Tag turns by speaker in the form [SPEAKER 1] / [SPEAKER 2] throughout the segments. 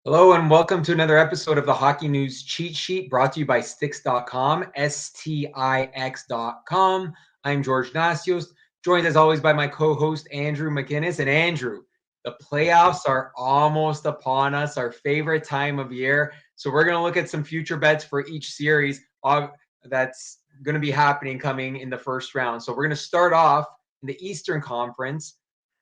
[SPEAKER 1] Hello and welcome to another episode of the Hockey News Cheat Sheet brought to you by Stix.com, Stix.com. I'm George Nassios, joined as always by my co-host Andrew McInnis. And Andrew, the playoffs are almost upon us, our favorite time of year. So we're going to look at some future bets for each series that's going to be happening coming in the first round. So we're going to start off in the Eastern Conference.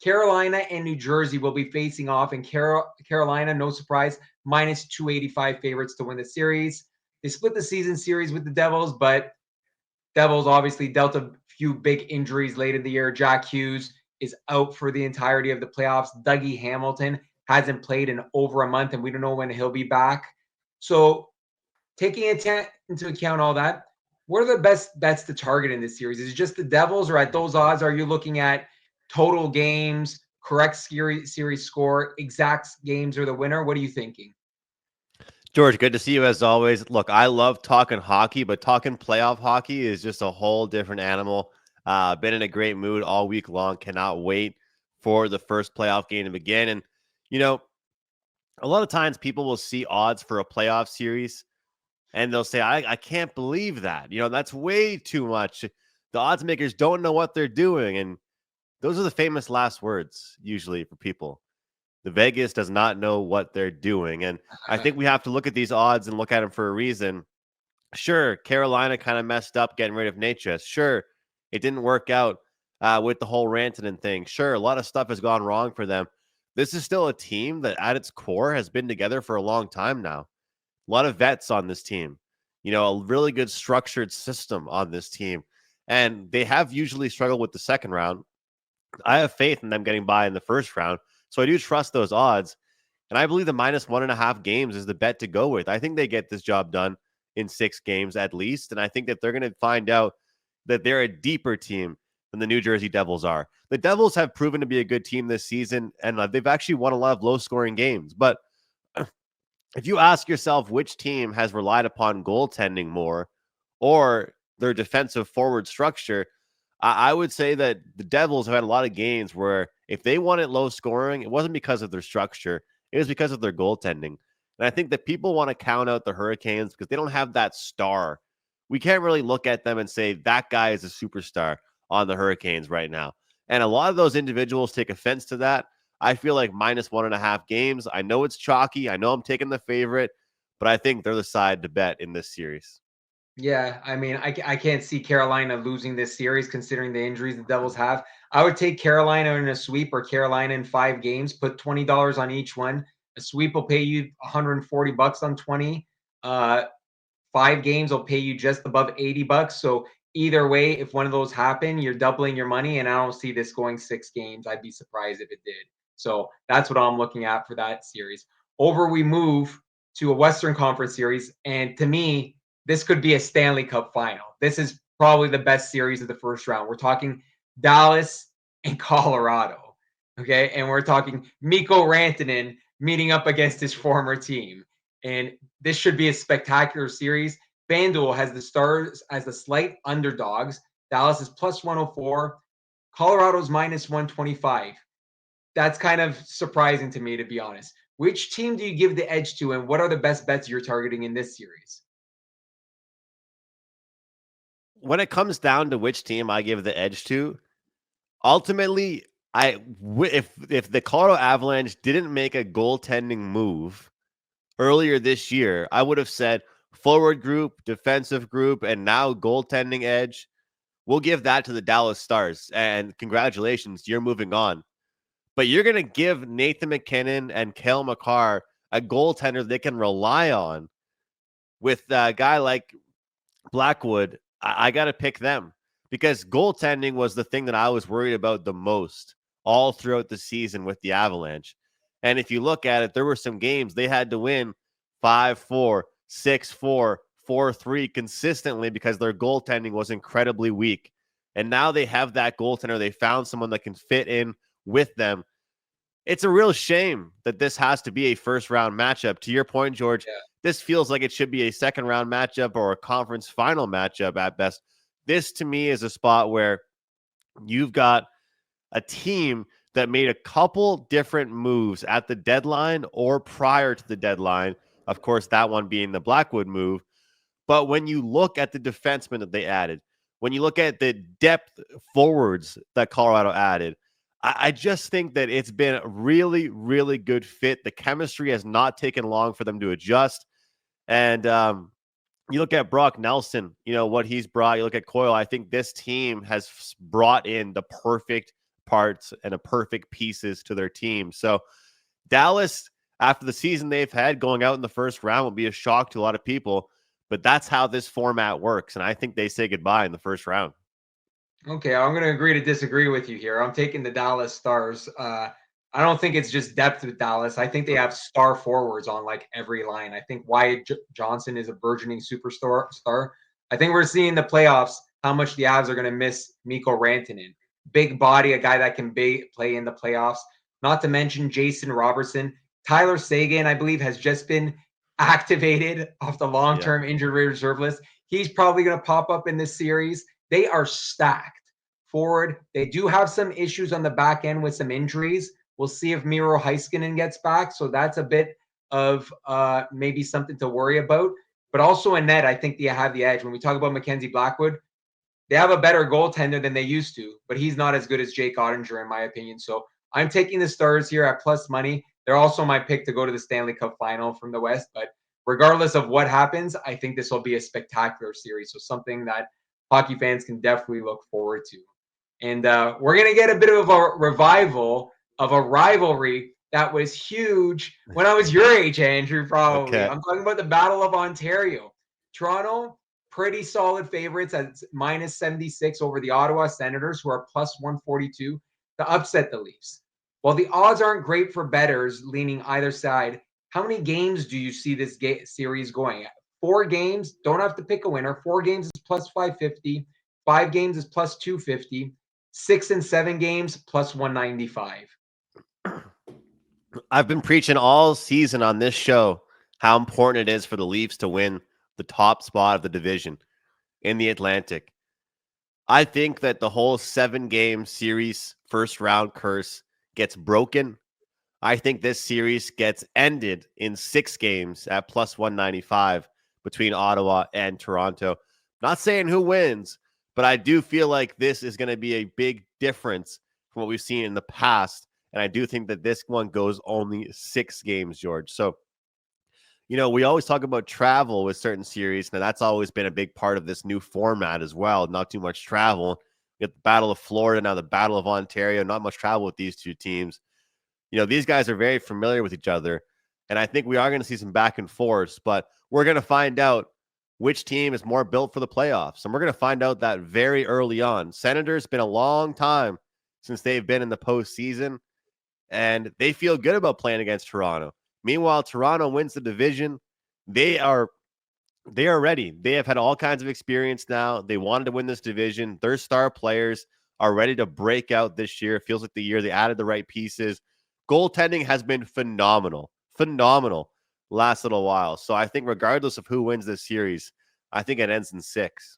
[SPEAKER 1] Carolina and New Jersey will be facing off, and Carolina, no surprise, minus 285 favorites to win the series. They split the season series with the Devils, but Devils obviously dealt a few big injuries late in the year. Jack Hughes is out for the entirety of the playoffs. Dougie Hamilton hasn't played in over a month, and we don't know when he'll be back. So, taking into account all that, what are the best bets to target in this series? Is it just the Devils, or at those odds, are you looking at total games, correct series score, exact games, or the winner? What are you thinking?
[SPEAKER 2] George, good to see you as always. Look, I love talking hockey, but talking playoff hockey is just a whole different animal. Been in a great mood all week long. Cannot wait for the first playoff game to begin. And, you know, a lot of times people will see odds for a playoff series and they'll say, I can't believe that. That's way too much. The odds makers don't know what they're doing. And those are the famous last words usually for people. The Vegas does not know what they're doing. And I think we have to look at these odds and look at them for a reason. Sure, Carolina kind of messed up getting rid of Natchez. Sure, it didn't work out with the whole Rantanen thing. Sure, a lot of stuff has gone wrong for them. This is still a team that at its core has been together for a long time now. A lot of vets on this team. A really good structured system on this team. And they have usually struggled with the second round. I have faith in them getting by in the first round. So I do trust those odds. And I believe the minus 1.5 games is the bet to go with. I think they get this job done in 6 games at least. And I think that they're going to find out that they're a deeper team than the New Jersey Devils are. The Devils have proven to be a good team this season, and they've actually won a lot of low-scoring games. But if you ask yourself which team has relied upon goaltending more or their defensive forward structure, I would say that the Devils have had a lot of games where if they won it low scoring, it wasn't because of their structure. It was because of their goaltending. And I think that people want to count out the Hurricanes because they don't have that star. We can't really look at them and say that guy is a superstar on the Hurricanes right now. And a lot of those individuals take offense to that. I feel like minus 1.5 games. I know it's chalky. I know I'm taking the favorite, but I think they're the side to bet in this series.
[SPEAKER 1] Yeah, I mean, I can't see Carolina losing this series considering the injuries the Devils have. I would take Carolina in a sweep or Carolina in 5 games, put $20 on each one. A sweep will pay you 140 bucks on 20. 5 games will pay you just above 80 bucks. So either way, if one of those happen, you're doubling your money. And I don't see this going 6 games. I'd be surprised if it did. So that's what I'm looking at for that series. Over we move to a Western Conference series. And to me, this could be a Stanley Cup final. This is probably the best series of the first round. We're talking Dallas and Colorado. Okay. And we're talking Mikko Rantanen meeting up against his former team. And this should be a spectacular series. FanDuel has the Stars as the slight underdogs. Dallas is plus 104. Colorado's minus 125. That's kind of surprising to me, to be honest. Which team do you give the edge to, and what are the best bets you're targeting in this series?
[SPEAKER 2] When it comes down to which team I give the edge to, ultimately, if the Colorado Avalanche didn't make a goaltending move earlier this year, I would have said forward group, defensive group, and now goaltending edge. We'll give that to the Dallas Stars. And congratulations, you're moving on. But you're going to give Nathan McKinnon and Cale Makar a goaltender they can rely on with a guy like Blackwood. I got to pick them because goaltending was the thing that I was worried about the most all throughout the season with the Avalanche. And if you look at it, there were some games they had to win 5-4, 6-4, 4-3 consistently because their goaltending was incredibly weak. And now they have that goaltender. They found someone that can fit in with them. It's a real shame that this has to be a first round matchup. To your point, George,
[SPEAKER 1] Yeah.
[SPEAKER 2] this feels like it should be a second round matchup or a conference final matchup at best. This to me is a spot where you've got a team that made a couple different moves at the deadline or prior to the deadline. Of course, that one being the Blackwood move. But when you look at the defensemen that they added, when you look at the depth forwards that Colorado added, I just think that it's been a really, really good fit. The chemistry has not taken long for them to adjust. And you look at Brock Nelson, what he's brought. You look at Coyle. I think this team has brought in the perfect parts and the perfect pieces to their team. So Dallas, after the season they've had, going out in the first round will be a shock to a lot of people. But that's how this format works. And I think they say goodbye in the first round.
[SPEAKER 1] Okay, I'm going to agree to disagree with you here. I'm taking the Dallas Stars. I don't think it's just depth with Dallas. I think they have star forwards on like every line. I think Wyatt Johnson is a burgeoning superstar. I think we're seeing the playoffs how much the Avs are going to miss Mikko Rantanen. Big body, a guy that can play in the playoffs. Not to mention Jason Robertson. Tyler Seguin, I believe, has just been activated off the long-term injury reserve list. He's probably going to pop up in this series. They are stacked forward. They do have some issues on the back end with some injuries. We'll see if Miro Heiskanen gets back. So that's a bit of maybe something to worry about. But also in net, I think they have the edge. When we talk about Mackenzie Blackwood, they have a better goaltender than they used to, but he's not as good as Jake Ottinger, in my opinion. So I'm taking the Stars here at plus money. They're also my pick to go to the Stanley Cup final from the West. But regardless of what happens, I think this will be a spectacular series. So something that hockey fans can definitely look forward to. And we're going to get a bit of a revival of a rivalry that was huge when I was your age, Andrew, probably. Okay. I'm talking about the Battle of Ontario. Toronto, pretty solid favorites at minus 76 over the Ottawa Senators, who are plus 142 to upset the Leafs. While the odds aren't great for bettors leaning either side, how many games do you see this series going at? 4 games, don't have to pick a winner. 4 games is plus 550. 5 games is plus 250. 6 and 7 games plus 195.
[SPEAKER 2] I've been preaching all season on this show how important it is for the Leafs to win the top spot of the division in the Atlantic. I think that the whole 7-game series first round curse gets broken. I think this series gets ended in 6 games at plus 195 between Ottawa and Toronto. Not saying who wins, but I do feel like this is going to be a big difference from what we've seen in the past. And I do think that this one goes only 6 games, George. So, we always talk about travel with certain series. Now, that's always been a big part of this new format as well. Not too much travel. We got the Battle of Florida, now the Battle of Ontario. Not much travel with these two teams. These guys are very familiar with each other. And I think we are going to see some back and forth. But we're going to find out which team is more built for the playoffs. And we're going to find out that very early on. Senators, been a long time since they've been in the postseason. And they feel good about playing against Toronto. Meanwhile, Toronto wins the division. They are ready. They have had all kinds of experience now. They wanted to win this division. Their star players are ready to break out this year. It feels like the year they added the right pieces. Goaltending has been phenomenal last little while. So I think regardless of who wins this series, I think it ends in 6.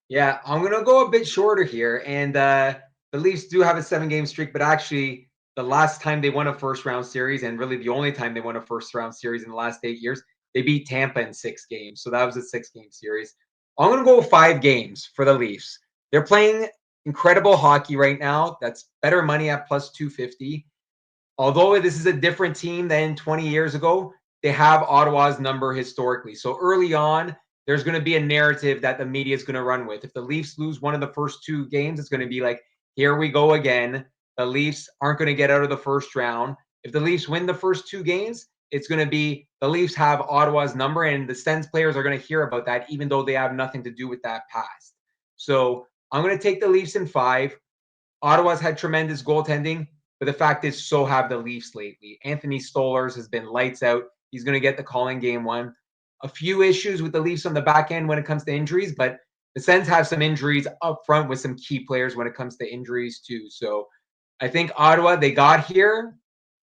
[SPEAKER 1] Yeah, I'm going to go a bit shorter here. And the Leafs do have a 7-game streak, but actually the last time they won a first-round series, and really the only time they won a first-round series in the last 8 years, they beat Tampa in 6 games. So that was a 6-game series. I'm going to go 5 games for the Leafs. They're playing incredible hockey right now. That's better money at plus 250. Although this is a different team than 20 years ago, they have Ottawa's number historically. So early on, there's going to be a narrative that the media is going to run with. If the Leafs lose one of the first 2 games, it's going to be like, here we go again. The Leafs aren't going to get out of the first round. If the Leafs win the first 2 games, it's going to be the Leafs have Ottawa's number, and the Sens players are going to hear about that, even though they have nothing to do with that past. So I'm going to take the Leafs in 5. Ottawa's had tremendous goaltending, but the fact is, so have the Leafs lately. Anthony Stolarz has been lights out. He's going to get the call in game 1. A few issues with the Leafs on the back end when it comes to injuries, but the Sens have some injuries up front with some key players when it comes to injuries too. So I think Ottawa, they got here,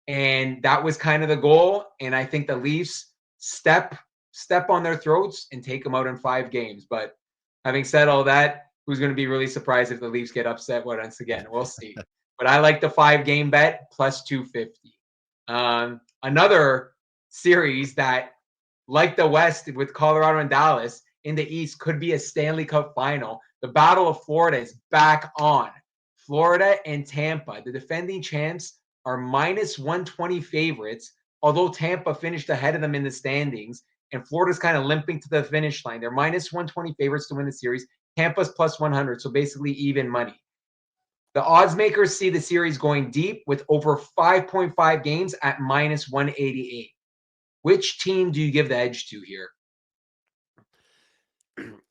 [SPEAKER 1] and that was kind of the goal. And I think the Leafs step on their throats and take them out in 5 games. But having said all that, who's going to be really surprised if the Leafs get upset once again? We'll see. but I like the 5-game bet plus 250. Another series that, like the West with Colorado and Dallas, in the East could be a Stanley Cup final. The Battle of Florida is back on. Florida and Tampa, the defending champs, are minus 120 favorites, although Tampa finished ahead of them in the standings, and Florida's kind of limping to the finish line. They're minus 120 favorites to win the series. Tampa's plus 100, so basically even money. The odds makers see the series going deep with over 5.5 games at minus 188. Which team do you give the edge to here?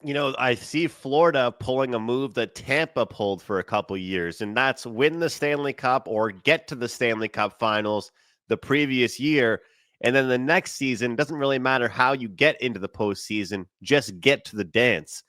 [SPEAKER 2] I see Florida pulling a move that Tampa pulled for a couple years, and that's win the Stanley Cup or get to the Stanley Cup finals the previous year. And then the next season, doesn't really matter how you get into the postseason, just get to the dance.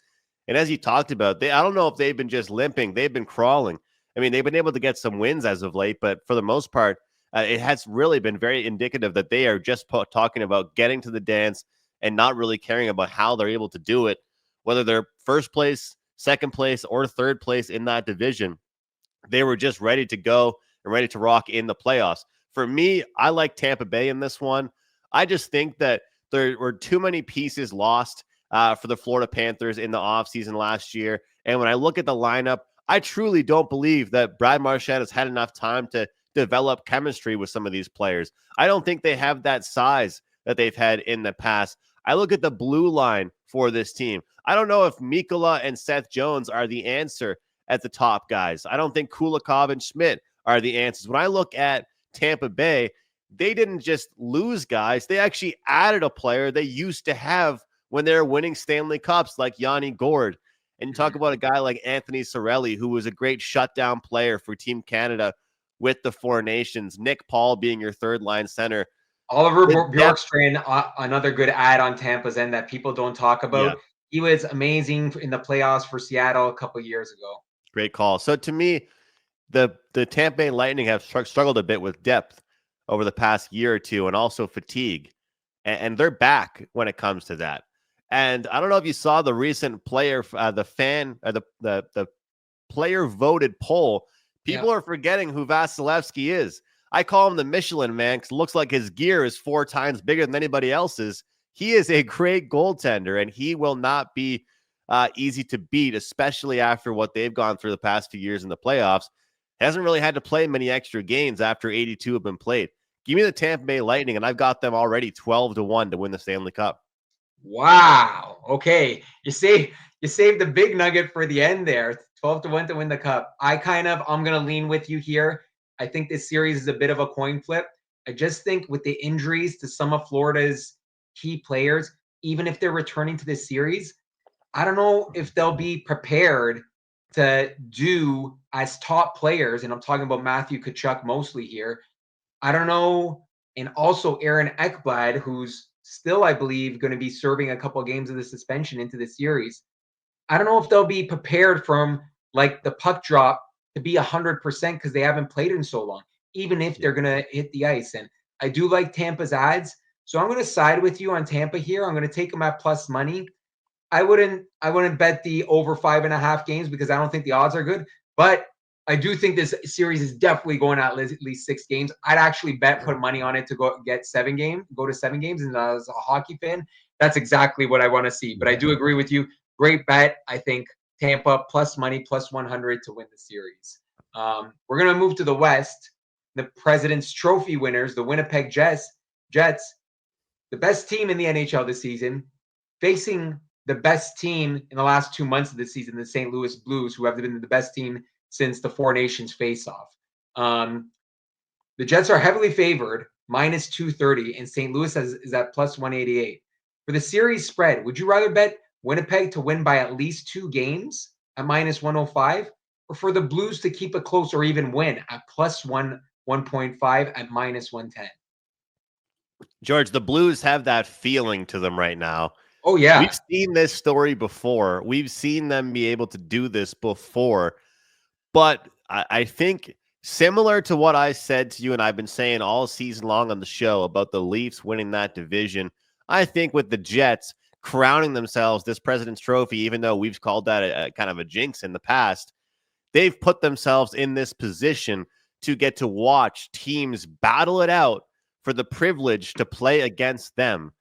[SPEAKER 2] And as you talked about, I don't know if they've been just limping. They've been crawling. I mean, they've been able to get some wins as of late, but for the most part, it has really been very indicative that they are just talking about getting to the dance and not really caring about how they're able to do it, whether they're first place, second place, or third place in that division. They were just ready to go and ready to rock in the playoffs. For me, I like Tampa Bay in this one. I just think that there were too many pieces lost for the Florida Panthers in the offseason last year. And when I look at the lineup, I truly don't believe that Brad Marchand has had enough time to develop chemistry with some of these players. I don't think they have that size that they've had in the past. I look at the blue line for this team. I don't know if Mikkola and Seth Jones are the answer at the top guys. I don't think Kulikov and Schmidt are the answers. When I look at Tampa Bay, they didn't just lose guys. They actually added a player they used to have when they were winning Stanley Cups, like Yanni Gourde. And you talk about a guy like Anthony Cirelli, who was a great shutdown player for Team Canada with the Four Nations. Nick Paul being your third line center.
[SPEAKER 1] Oliver Bjorkstrand, another good ad on Tampa's end that people don't talk about. Yeah. He was amazing in the playoffs for Seattle a couple years ago.
[SPEAKER 2] Great call. So to me, the Tampa Bay Lightning have struggled a bit with depth over the past year or two, and also fatigue. And they're back when it comes to that. And I don't know if you saw the recent player, the player voted poll. People are forgetting who Vasilevsky is. I call him the Michelin Man because it looks like his gear is 4 times bigger than anybody else's. He is a great goaltender, and he will not be easy to beat, especially after what they've gone through the past few years in the playoffs. Hasn't really had to play many extra games after 82 have been played. Give me the Tampa Bay Lightning, and I've got them already 12-1 to win the Stanley Cup.
[SPEAKER 1] Wow. Okay. You saved the big nugget for the end there. 12-1 to win the cup. I'm going to lean with you here. I think this series is a bit of a coin flip. I just think with the injuries to some of Florida's key players, even if they're returning to this series, I don't know if they'll be prepared to do as top players. And I'm talking about Matthew Tkachuk mostly here. I don't know. And also Aaron Ekblad, who's still, I believe, going to be serving a couple of games of the suspension into the series. I don't know if they'll be prepared from like the puck drop to be 100% because they haven't played in so long, even if they're going to hit the ice. And I do like Tampa's odds. So I'm going to side with you on Tampa here. I'm going to take them at plus money. I wouldn't bet the over 5.5 games because I don't think the odds are good, but I do think this series is definitely going at least 6 games. I'd actually put money on it to go to 7 games. And as a hockey fan, that's exactly what I want to see. But I do agree with you. Great bet. I think Tampa plus money, plus 100 to win the series. We're going to move to the West. The President's Trophy winners, the Winnipeg Jets, the best team in the NHL this season, facing the best team in the last 2 months of the season, the St. Louis Blues, who have been the best team since the Four Nations face-off. The Jets are heavily favored, minus 230, and St. Louis is at plus 188. For the series spread, would you rather bet Winnipeg to win by at least 2 games at minus 105, or for the Blues to keep it close or even win at plus 1.5 at minus 110?
[SPEAKER 2] George, the Blues have that feeling to them right now.
[SPEAKER 1] Oh, yeah.
[SPEAKER 2] We've seen this story before. We've seen them be able to do this before. But I think similar to what I said to you and I've been saying all season long on the show about the Leafs winning that division, I think with the Jets crowning themselves this President's Trophy, even though we've called that a kind of a jinx in the past, they've put themselves in this position to get to watch teams battle it out for the privilege to play against them.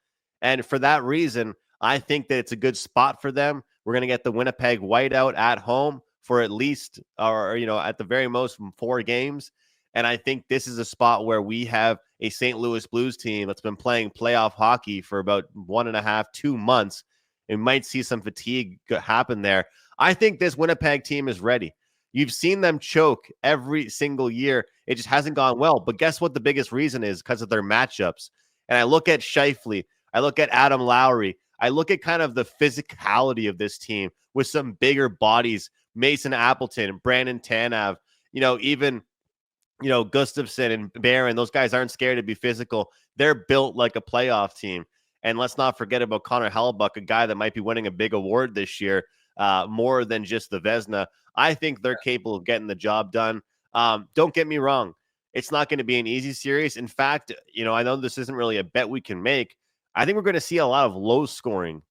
[SPEAKER 2] And for that reason, I think that it's a good spot for them. We're going to get the Winnipeg Whiteout at home for at least, or, at the very most 4 games. And I think this is a spot where we have a St. Louis Blues team that's been playing playoff hockey for about 1.5, 2 months. And might see some fatigue happen there. I think this Winnipeg team is ready. You've seen them choke every single year. It just hasn't gone well. But guess what the biggest reason is? Because of their matchups. And I look at Scheifele. I look at Adam Lowry. I look at kind of the physicality of this team with some bigger bodies. Mason Appleton, Brandon Tanev, even, Gustafsson and Barron. Those guys aren't scared to be physical. They're built like a playoff team. And let's not forget about Connor Hellebuyck, a guy that might be winning a big award this year, more than just the Vezina. I think they're capable of getting the job done. Don't get me wrong. It's not going to be an easy series. In fact, I know this isn't really a bet we can make. I think we're going to see a lot of low-scoring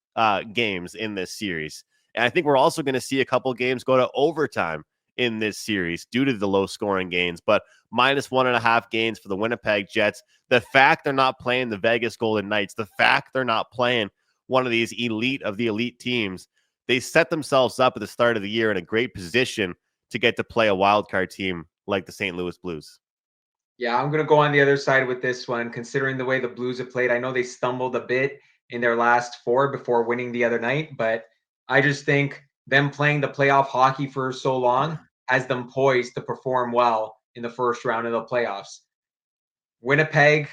[SPEAKER 2] games in this series. And I think we're also going to see a couple games go to overtime in this series due to the low-scoring games. But -1.5 games for the Winnipeg Jets. The fact they're not playing the Vegas Golden Knights, the fact they're not playing one of these elite of the elite teams, they set themselves up at the start of the year in a great position to get to play a wildcard team like the St. Louis Blues.
[SPEAKER 1] Yeah, I'm going to go on the other side with this one, considering the way the Blues have played. I know they stumbled a bit in their last 4 before winning the other night, but I just think them playing the playoff hockey for so long has them poised to perform well in the first round of the playoffs. Winnipeg,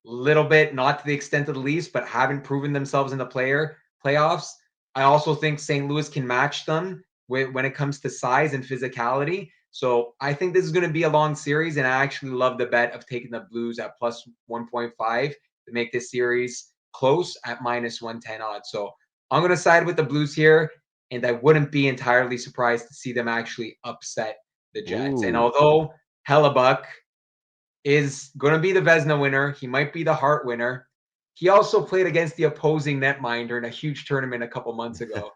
[SPEAKER 1] little bit, not to the extent of the Leafs, but haven't proven themselves in the playoffs. I also think St. Louis can match them when it comes to size and physicality. So I think this is going to be a long series, and I actually love the bet of taking the Blues at plus 1.5 to make this series close at -110 odds. So I'm going to side with the Blues here, and I wouldn't be entirely surprised to see them actually upset the Jets. And although Hellebuyck is going to be the Vezina winner, he might be the Hart winner. He also played against the opposing netminder in a huge tournament a couple months ago.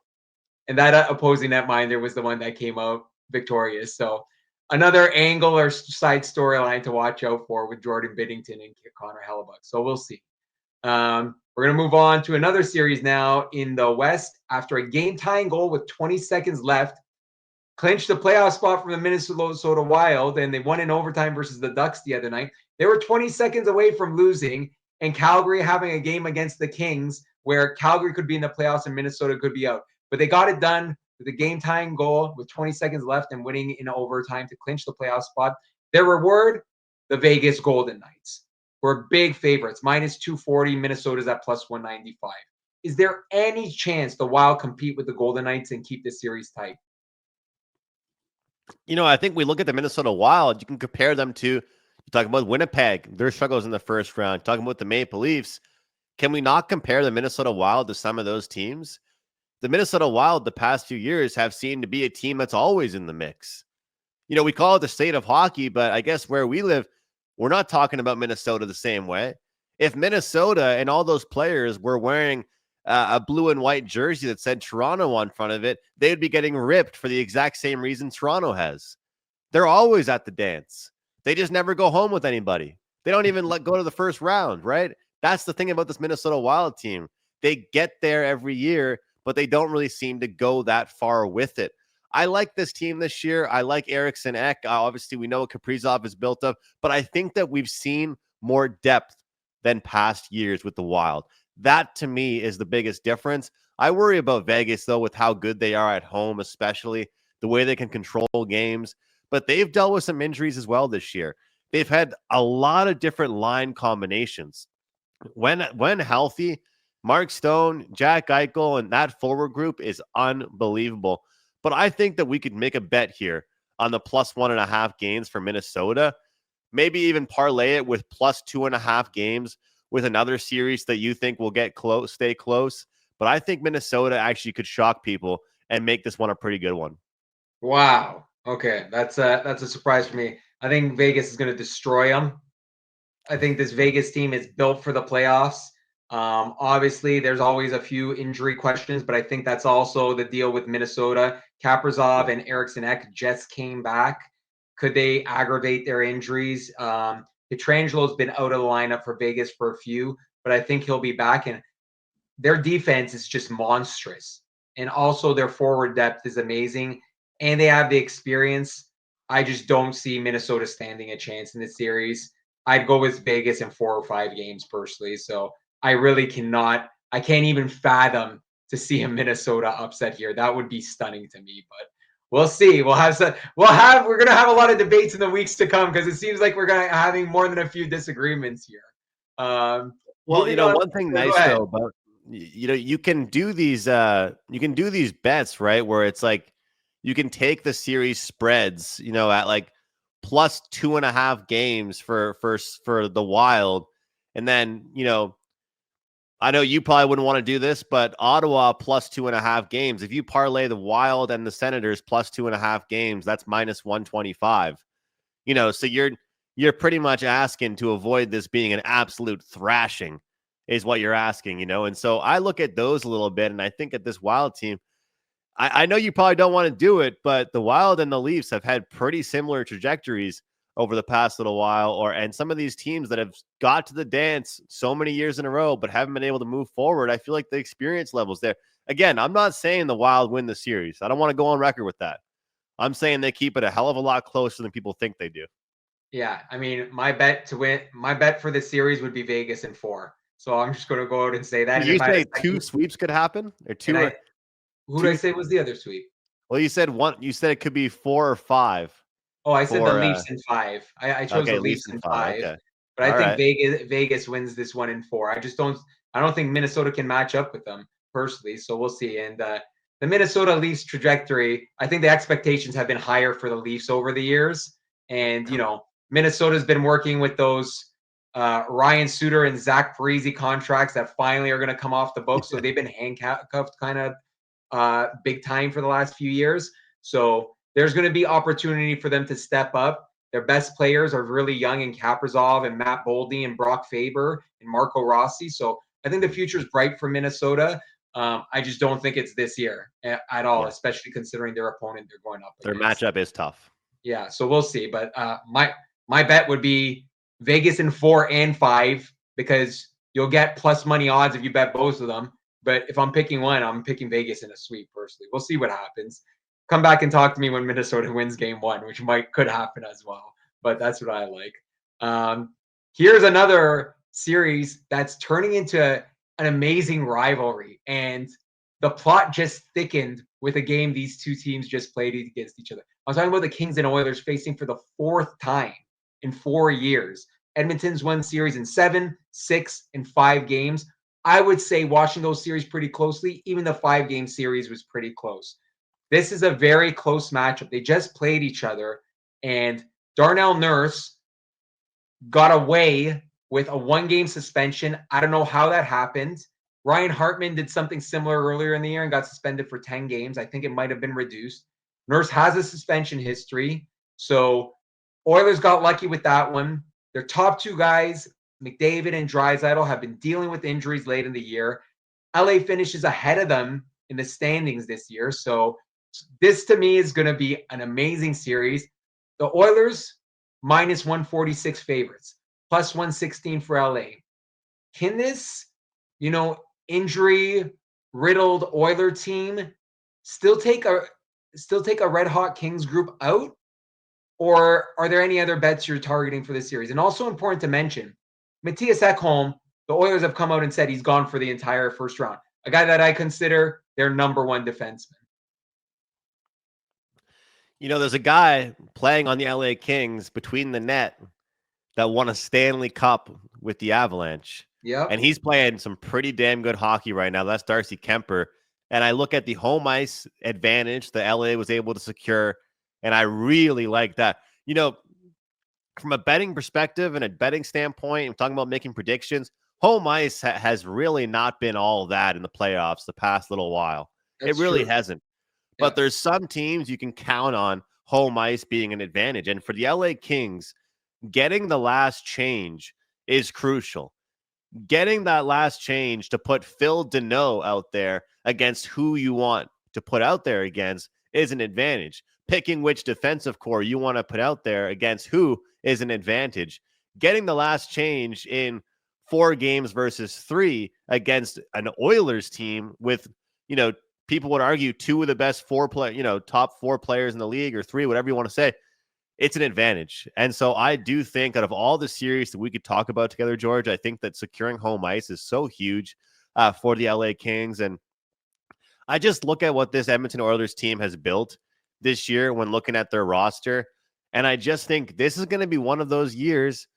[SPEAKER 1] And that opposing netminder was the one that came out victorious. So another angle or side storyline to watch out for with Jordan Binnington and Connor Hellebuyck. So we'll see. We're going to move on to another series now in the West. After a game-tying goal with 20 seconds left, clinched the playoff spot from the Minnesota Wild, and they won in overtime versus the Ducks the other night. They were 20 seconds away from losing, and Calgary having a game against the Kings where Calgary could be in the playoffs and Minnesota could be out. But they got it done with a game-tying goal with 20 seconds left and winning in overtime to clinch the playoff spot. Their reward, the Vegas Golden Knights, were big favorites, -240. Minnesota's at plus 195. Is there any chance the Wild compete with the Golden Knights and keep this series tight?
[SPEAKER 2] I think we look at the Minnesota Wild, you can compare them to, you talk about Winnipeg, their struggles in the first round, talking about the Maple Leafs. Can we not compare the Minnesota Wild to some of those teams? The Minnesota Wild the past few years have seemed to be a team that's always in the mix. We call it the state of hockey, but I guess where we live, we're not talking about Minnesota the same way. If Minnesota and all those players were wearing a blue and white jersey that said Toronto on front of it, they would be getting ripped for the exact same reason Toronto has. They're always at the dance. They just never go home with anybody. They don't even go to the first round, right? That's the thing about this Minnesota Wild team. They get there every year, but they don't really seem to go that far with it. I like this team this year. I like Eriksson Ek. Obviously, we know what Kaprizov is built of, but I think that we've seen more depth than past years with the Wild. That, to me, is the biggest difference. I worry about Vegas, though, with how good they are at home, especially the way they can control games. But they've dealt with some injuries as well this year. They've had a lot of different line combinations. When healthy, Mark Stone, Jack Eichel, and that forward group is unbelievable. But I think that we could make a bet here on the plus 1.5 games for Minnesota. Maybe even parlay it with plus 2.5 games with another series that you think will get close, stay close. But I think Minnesota actually could shock people and make this one a pretty good one.
[SPEAKER 1] Wow. Okay, that's a surprise for me. I think Vegas is going to destroy them. I think this Vegas team is built for the playoffs. Obviously, there's always a few injury questions, but I think that's also the deal with Minnesota. Kaprizov and Eriksson Ek just came back. Could they aggravate their injuries? Petrangelo's been out of the lineup for Vegas for a few, but I think he'll be back. And their defense is just monstrous. And also their forward depth is amazing. And they have the experience. I just don't see Minnesota standing a chance in this series. I'd go with Vegas in 4 or 5 games personally. So I really I can't even fathom to see a Minnesota upset here. That would be stunning to me, but we'll see. We're going to have a lot of debates in the weeks to come because it seems like we're going to having more than a few disagreements here.
[SPEAKER 2] Well, one thing nice though about you can do these bets, right? Where it's like you can take the series spreads, at like plus 2.5 games for the Wild, and then I know you probably wouldn't want to do this, but Ottawa plus 2.5 games. If you parlay the Wild and the Senators plus 2.5 games, that's minus 125. So you're pretty much asking to avoid this being an absolute thrashing is what you're asking, And so I look at those a little bit, and I think at this Wild team, I know you probably don't want to do it, but the Wild and the Leafs have had pretty similar trajectories over the past little while, and some of these teams that have got to the dance so many years in a row, but haven't been able to move forward. I feel like the experience levels there. Again, I'm not saying the Wild win the series. I don't want to go on record with that. I'm saying they keep it a hell of a lot closer than people think they do.
[SPEAKER 1] Yeah, I mean, my bet for the series would be Vegas in 4. So I'm just going to go out and say that.
[SPEAKER 2] Did you say 2 sweeps could happen, or 2?
[SPEAKER 1] Who did I say was the other sweep?
[SPEAKER 2] Well, you said 1. You said it could be 4 or 5.
[SPEAKER 1] Oh, I said the Leafs in 5. I chose the Leafs in 5. Okay. But I think Vegas wins this one in 4. I don't think Minnesota can match up with them personally. So we'll see. And the Minnesota Leafs trajectory, I think the expectations have been higher for the Leafs over the years. And, Minnesota's been working with those Ryan Suter and Zach Parise contracts that finally are going to come off the books. So they've been handcuffed kind of big time for the last few years. So there's going to be opportunity for them to step up. Their best players are really young in Kaprizov and Matt Boldy and Brock Faber and Marco Rossi. So I think the future is bright for Minnesota. I just don't think it's this year at all, especially considering their opponent they're going up
[SPEAKER 2] against. Their matchup is tough.
[SPEAKER 1] Yeah, so we'll see. But my bet would be Vegas in 4 and 5 because you'll get plus money odds if you bet both of them. But if I'm picking one, I'm picking Vegas in a sweep personally. We'll see what happens. Come back and talk to me when Minnesota wins game 1, which could happen as well. But that's what I like. Here's another series that's turning into an amazing rivalry. And the plot just thickened with a game these two teams just played against each other. I was talking about the Kings and Oilers facing for the 4th time in 4 years. Edmonton's won series in 7, 6, and 5 games. I would say watching those series pretty closely, even the 5-game series was pretty close. This is a very close matchup. They just played each other, and Darnell Nurse got away with a 1-game suspension. I don't know how that happened. Ryan Hartman did something similar earlier in the year and got suspended for 10 games. I think it might have been reduced. Nurse has a suspension history. So Oilers got lucky with that one. Their top 2 guys, McDavid and Draisaitl, have been dealing with injuries late in the year. LA finishes ahead of them in the standings this year. So this to me is going to be an amazing series. The Oilers minus 146 favorites, plus 116 for LA. Can this, injury riddled Oiler team still take a red hot Kings group out? Or are there any other bets you're targeting for this series? And also important to mention, Mattias Ekholm, the Oilers have come out and said he's gone for the entire first round. A guy that I consider their number 1 defenseman.
[SPEAKER 2] There's a guy playing on the LA Kings between the net that won a Stanley Cup with the Avalanche.
[SPEAKER 1] Yeah.
[SPEAKER 2] And he's playing some pretty damn good hockey right now. That's Darcy Kemper. And I look at the home ice advantage that LA was able to secure, and I really like that. From a betting perspective and a betting standpoint, I'm talking about making predictions. Home ice has really not been all that in the playoffs the past little while. It really hasn't. Yeah. But there's some teams you can count on home ice being an advantage. And for the LA Kings, getting the last change is crucial. getting that last change to put Phil Deneau out there against who you want to put out there against is an advantage. Picking which defensive core you want to put out there against who is an advantage. Getting the last change in 4 games versus 3 against an Oilers team with, people would argue 2 of the best top 4 players in the league, or 3, whatever you want to say. It's an advantage. And so I do think out of all the series that we could talk about together, George, I think that securing home ice is so huge for the LA Kings. And I just look at what this Edmonton Oilers team has built this year when looking at their roster. And I just think this is going to be one of those years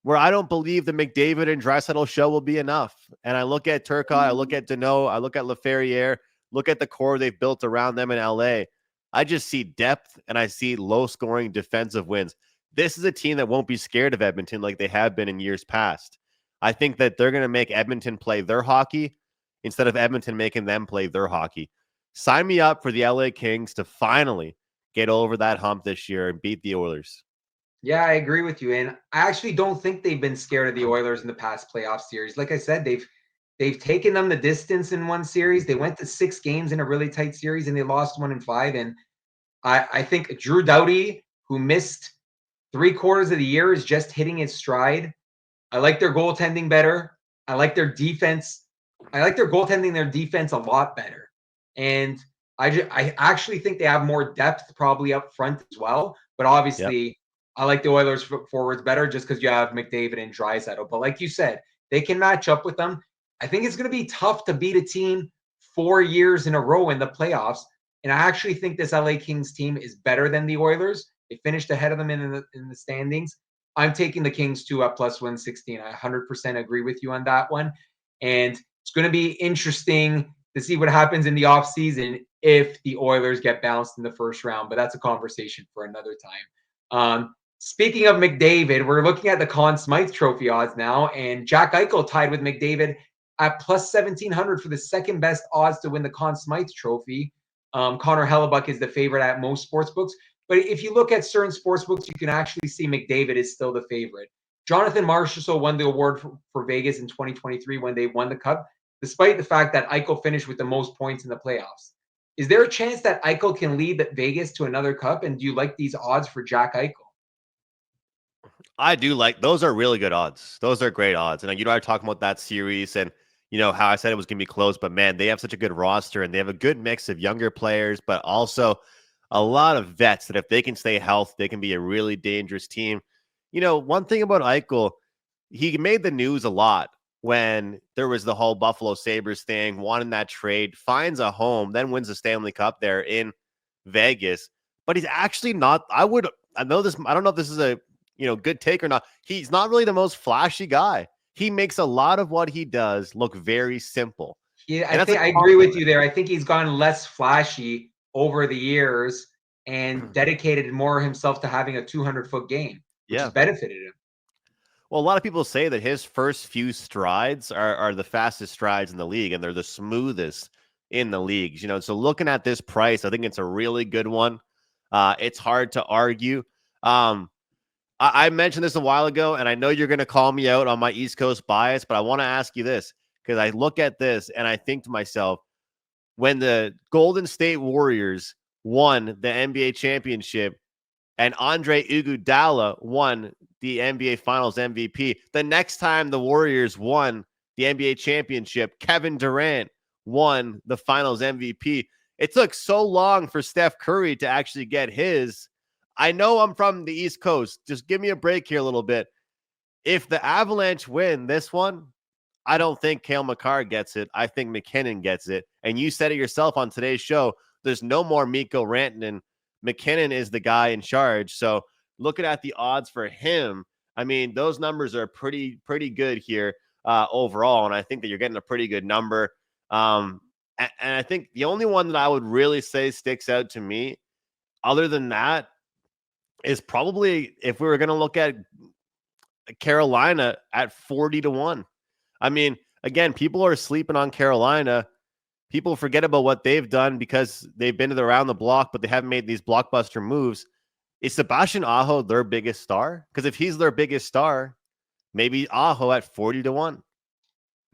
[SPEAKER 2] where I don't believe the McDavid and Draisaitl show will be enough. And I look at Turcotte, I look at Deneau, I look at Laferriere, look at the core they've built around them in LA. I just see depth and I see low-scoring defensive wins. This is a team that won't be scared of Edmonton like they have been in years past. I think that they're going to make Edmonton play their hockey instead of Edmonton making them play their hockey. Sign me up for the LA Kings to finally get over that hump this year and beat the Oilers.
[SPEAKER 1] Yeah, I agree with you. And I actually don't think they've been scared of the Oilers in the past playoff series. Like I said, they've taken them the distance in one series. They went to 6 games in a really tight series and they lost 1 in 5. And I think Drew Doughty, who missed 3/4 of the year, is just hitting his stride. I like their goaltending better. I like their defense. I like their goaltending, their defense a lot better. And I actually think they have more depth probably up front as well. But obviously, I like the Oilers forwards better just because you have McDavid and Draisaitl. But like you said, they can match up with them. I think it's going to be tough to beat a team 4 years in a row in the playoffs. And I actually think this LA Kings team is better than the Oilers. They finished ahead of them in the standings. I'm taking the Kings too at plus 116. I 100% agree with you on that one. And it's going to be interesting to see what happens in the offseason if the Oilers get bounced in the first round. But that's a conversation for another time. Speaking of McDavid, we're looking at the Conn Smythe Trophy odds now. And Jack Eichel tied with McDavid at plus 1,700 for the second best odds to win the Conn Smythe Trophy. Connor Hellebuck is the favorite at most sports books. But if you look at certain sports books, you can actually see McDavid is still the favorite. Jonathan Marchessault won the award for Vegas in 2023 when they won the Cup, despite the fact that Eichel finished with the most points in the playoffs. Is there a chance that Eichel can lead Vegas to another Cup? And do you like these odds for Jack Eichel?
[SPEAKER 2] I do like those. Are really good odds. Those are great odds. And I talk about that series and how I said it was going to be close, but man, they have such a good roster and they have a good mix of younger players, but also a lot of vets that if they can stay healthy, they can be a really dangerous team. One thing about Eichel, he made the news a lot when there was the whole Buffalo Sabres thing, wanting that trade, finds a home, then wins the Stanley Cup there in Vegas. But he's actually not, I don't know if this is a good take or not. He's not really the most flashy guy. He makes a lot of what he does look very simple.
[SPEAKER 1] Yeah, I think I agree with you there. I think he's gone less flashy over the years and dedicated more himself to having a 200-foot game, which has benefited him.
[SPEAKER 2] Well, a lot of people say that his first few strides are the fastest strides in the league, and they're the smoothest in the league. So looking at this price, I think it's a really good one. It's hard to argue. I mentioned this a while ago, and I know you're going to call me out on my East Coast bias, but I want to ask you this because I look at this and I think to myself, when the Golden State Warriors won the NBA championship and Andre Iguodala won the NBA Finals MVP, the next time the Warriors won the NBA championship, Kevin Durant won the Finals MVP. It took so long for Steph Curry to actually get his. I know I'm from the East Coast. Just give me a break here a little bit. If the Avalanche win this one, I don't think Cale Makar gets it. I think McKinnon gets it. And you said it yourself on today's show. There's no more Mikko Rantanen. McKinnon is the guy in charge. So looking at the odds for him, I mean, those numbers are pretty good here overall. And I think that you're getting a pretty good number. And I think the only one that I would really say sticks out to me, other than that, is probably if we were going to look at Carolina at 40-1. I mean, again, people are sleeping on Carolina. People forget about what they've done because they've been around the block, but they haven't made these blockbuster moves. Is Sebastian Aho their biggest star? Because if he's their biggest star, maybe Aho at 40-1.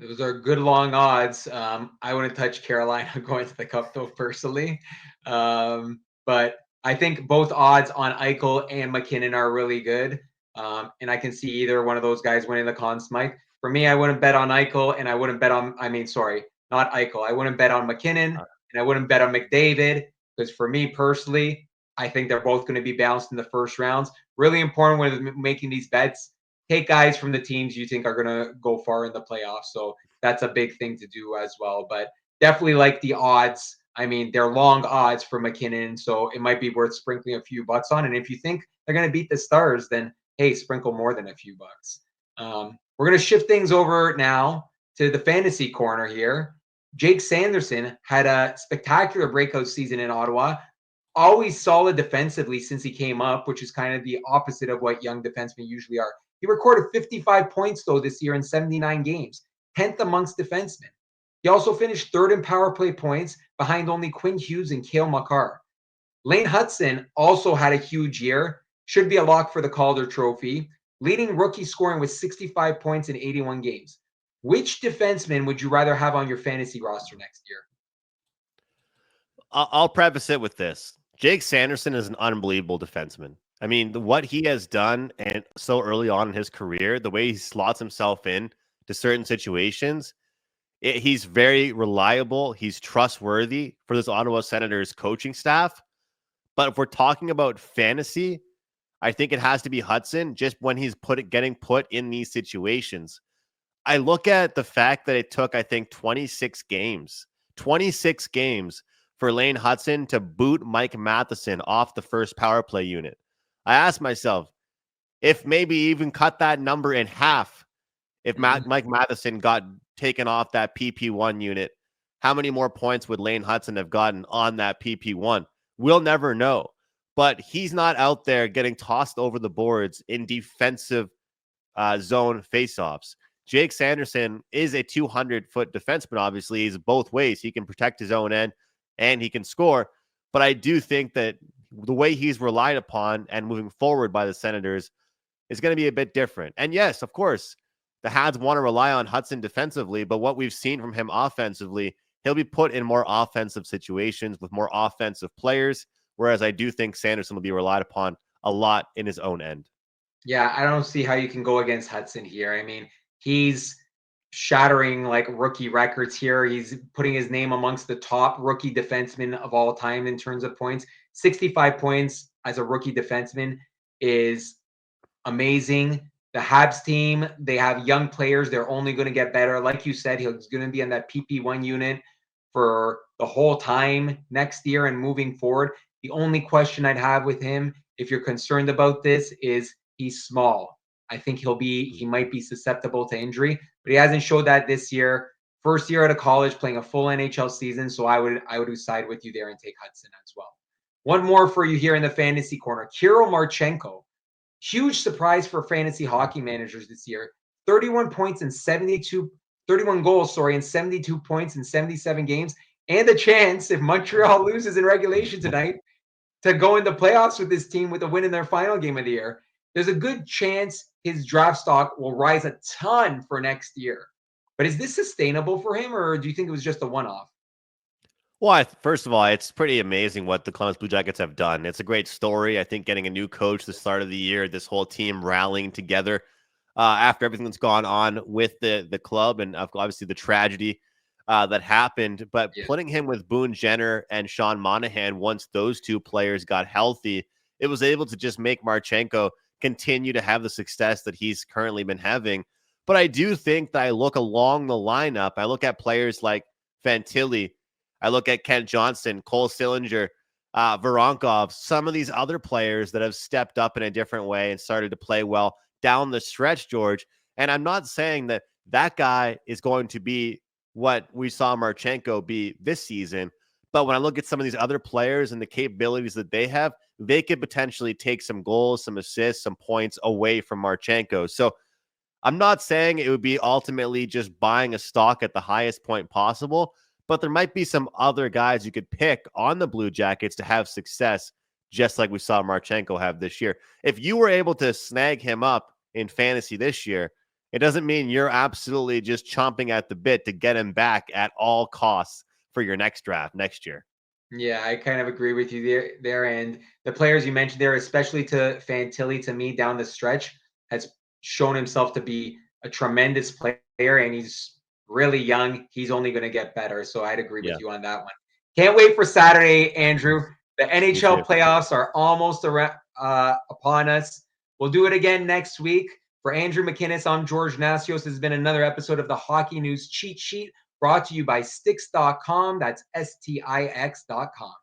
[SPEAKER 1] Those are good long odds. I wouldn't touch Carolina going to the Cup though, personally. But I think both odds on Eichel and McKinnon are really good. And I can see either one of those guys winning the Conn Smythe. For me, I wouldn't bet on Eichel, and I wouldn't bet on, sorry, not Eichel. I wouldn't bet on McKinnon, and I wouldn't bet on McDavid, because for me personally, I think they're both going to be bounced in the first rounds. Really important when making these bets. Take guys from the teams you think are going to go far in the playoffs. So that's a big thing to do as well. But definitely like the odds. I mean, they're long odds for McKinnon, so it might be worth sprinkling a few bucks on. And if you think they're going to beat the Stars, then hey, sprinkle more than a few bucks. We're going to shift things over now to the fantasy corner here. Jake Sanderson had a spectacular breakout season in Ottawa. Always solid defensively since he came up, which is kind of the opposite of what young defensemen usually are. He recorded 55 points, though, this year in 79 games, 10th amongst defensemen. He also finished third in power play points behind only Quinn Hughes and Cale Makar. Lane Hutson also had a huge year, should be a lock for the Calder Trophy, leading rookie scoring with 65 points in 81 games. Which defenseman would you rather have on your fantasy roster next year?
[SPEAKER 2] I'll preface it with this. Jake Sanderson is an unbelievable defenseman. I mean, what he has done and so early on in his career, the way he slots himself in to certain situations, he's very reliable. He's trustworthy for this Ottawa Senators coaching staff. But if we're talking about fantasy, I think it has to be Hudson just when he's getting put in these situations. I look at the fact that it took, I think, 26 games for Lane Hutson to boot Mike Matheson off the first power play unit. I asked myself, if maybe even cut that number in half, if Mike Matheson got taken off that PP1 unit, how many more points would Lane Hutson have gotten on that PP1? We'll never know. But he's not out there getting tossed over the boards in defensive zone faceoffs. Jake Sanderson is a 200-foot defenseman, obviously. He's both ways. He can protect his own end and he can score. But I do think that the way he's relied upon and moving forward by the Senators is going to be a bit different. And yes, of course, the Habs want to rely on Hudson defensively, but what we've seen from him offensively, he'll be put in more offensive situations with more offensive players, whereas I do think Sanderson will be relied upon a lot in his own end.
[SPEAKER 1] Yeah, I don't see how you can go against Hudson here. I mean, he's shattering like rookie records here. He's putting his name amongst the top rookie defensemen of all time in terms of points. 65 points as a rookie defenseman is amazing. The Habs team, they have young players. They're only going to get better. Like you said, he's going to be on that PP1 unit for the whole time next year and moving forward. The only question I'd have with him, if you're concerned about this, is he's small. I think he might be susceptible to injury, but he hasn't showed that this year. First year out of college, playing a full NHL season, so I would side with you there and take Hudson as well. One more for you here in the fantasy corner. Kirill Marchenko, huge surprise for fantasy hockey managers this year. 31 goals, in 72 points in 77 games, and a chance, if Montreal loses in regulation tonight, to go into playoffs with this team with a win in their final game of the year. There's a good chance his draft stock will rise a ton for next year. But is this sustainable for him, or do you think it was just a one-off?
[SPEAKER 2] Well, first of all, it's pretty amazing what the Columbus Blue Jackets have done. It's a great story. I think getting a new coach the start of the year, this whole team rallying together after everything that's gone on with the club and obviously the tragedy that happened. But putting him with Boone Jenner and Sean Monahan, once those two players got healthy, it was able to just make Marchenko continue to have the success that he's currently been having. But I do think that I look along the lineup. I look at players like Fantilli. I look at Kent Johnson, Cole Sillinger, Voronkov, some of these other players that have stepped up in a different way and started to play well down the stretch, George. And I'm not saying that that guy is going to be what we saw Marchenko be this season. But when I look at some of these other players and the capabilities that they have, they could potentially take some goals, some assists, some points away from Marchenko. So I'm not saying it would be ultimately just buying a stock at the highest point possible, but there might be some other guys you could pick on the Blue Jackets to have success, just like we saw Marchenko have this year. If you were able to snag him up in fantasy this year, it doesn't mean you're absolutely just chomping at the bit to get him back at all costs for your next draft next year.
[SPEAKER 1] Yeah, I kind of agree with you there. And the players you mentioned there, especially to Fantilli, to me down the stretch, has shown himself to be a tremendous player, and he's really young. He's only going to get better. So I'd agree with you on that one. Can't wait for Saturday, Andrew. The NHL playoffs are almost upon us. We'll do it again next week. For Andrew McInnis, I'm George Nassios. This has been another episode of the Hockey News Cheat Sheet, brought to you by Stix.com. That's Stix.com.